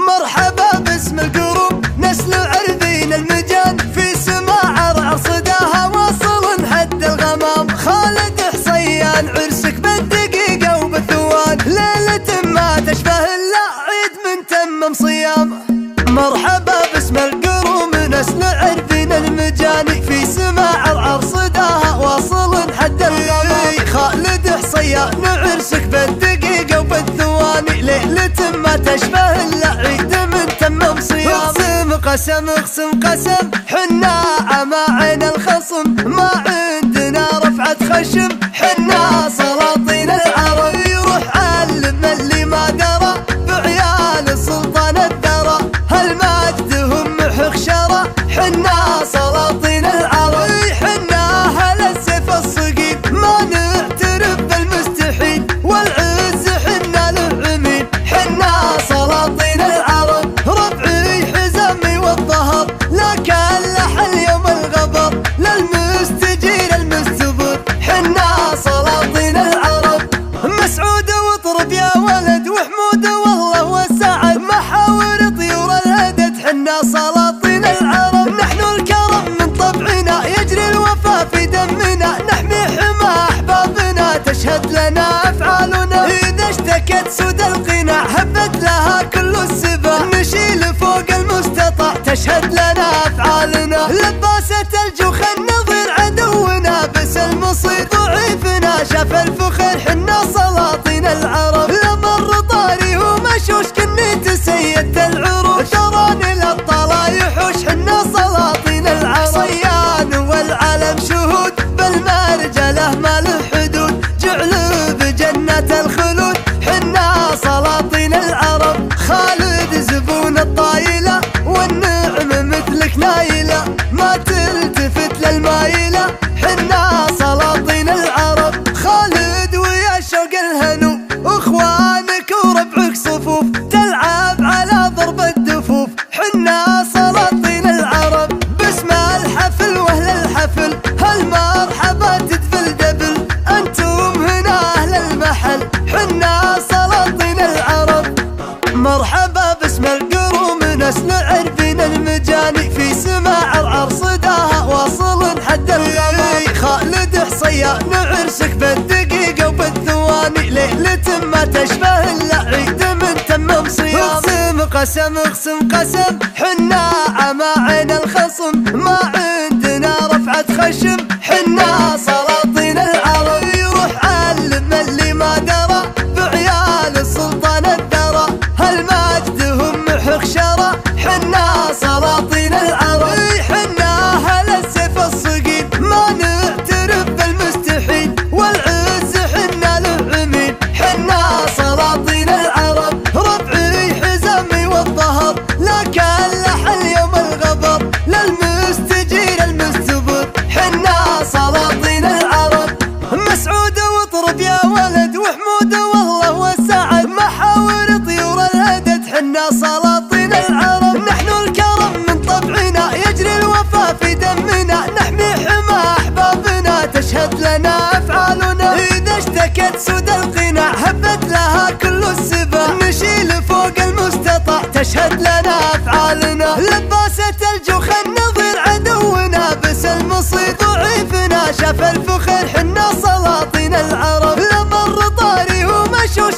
مرحبا باسم القروب نسل عربين المجان، في سماع رصدها واصل حد الغمام. خالد حصيان عرسك بالدقيقة وبالثوان، ليلة ما تشبه الا عيد من تمم صيام. مرحبا باسم القروب نسل عربين المجان، في سماع رصدها واصل حد الغمام. خالد حصيان عرسك بالدقيقة وبالثوان، ليلة ما تشبه الا عيد من تمم صيام. اقسم قسم اقسم قسم حنا عماعين الخصم، ما عندنا رفعة خشم حنا سلاطين العرب. يروح علم اللي ما درى بعيال السلطان الدرى، هالمجد هم حخشرة حنا سلاطين العرب. حنا هل السيف الصقيل ما نعترف بالمستحيل، والعز حنا له عميل حنا سلاطين العرب. ربعي حزامي والظهر لكن لح اليوم الغبر، للمستجير المستبر حنا سلاطين العرب. مسعود واطرب يا ولد وحمود والله والسعد، محاور طيور الهدد حنا سلاطين العرب. نحن الكرم من طبعنا يجري الوفا في دمنا، نحمي حمى احبابنا تشهد لنا افعالنا. اذا اشتكت سود القناع هبت لها كل السباع، نشيل فوق المستطاع تشهد لنا افعالنا. لباسة الجوخ النظير عدونا بس المصير، ضعيفنا شاف الفخر حنا سلاطين العرب. لمر طاري ومشوش كني تسيدت العروش، تراني الابطال يحوش حنا سلاطين العرب. صيان والعالم شهود بالمرجله ما له حدود، جعل بجنة الخلود حنا سلاطين العرب. خالد زبون الطايلة والنعم مثلك نايلة، ما تلتفت للمايلة حنا سلاطين العرب. خالد ويا شوق الهنو اخوانك وربعك صفوف، تلعب على ضرب الدفوف حنا سلاطين العرب. باسم الحفل واهل الحفل هالمرحبا تدفل دبل، انتم هنا اهل المحل حنا سلاطين العرب. مرحبا باسم القروم نسل عربين المجاني، في سماع رصدها واصل حد الغمام. خالد حصيان عرسك بالدقيقة وبالثواني، ليلة ما تشبه الا عيد من تمم صيام. اقسم قسم اقسم قسم حنا عماعين الخصم، ما عندنا رفعة خشم حنا سلاطين العرب. يروح علم اللي ما درى بعيال السلطان الدرى، هالمجد هم حخشرة حنا سلاطين العرب. حنا هل السيف الصقيل ما نعترف بالمستحيل، والعز حنا له عميل حنا سلاطين العرب. ربعي حزامي والظهر لكن لح اليوم الغبر، للمستجير المستبر حنا سلاطين العرب. مسعود واطرب يا ولد وحمود والله والسعد، محاور طيور الهدد حنا سلاطين العرب. نحن الكرم من طبعنا يجري الوفا في دمنا، نحمي حمى احبابنا تشهد لنا افعالنا. اذا اشتكت سود القناع هبت لها كل السباع، نشيل فوق المستطاع تشهد لنا افعالنا. لباسة الجوخ النظير عدونا بس المصير، ضعيفنا شاف الفخر حنا سلاطين العرب. لمر طاري ومشوش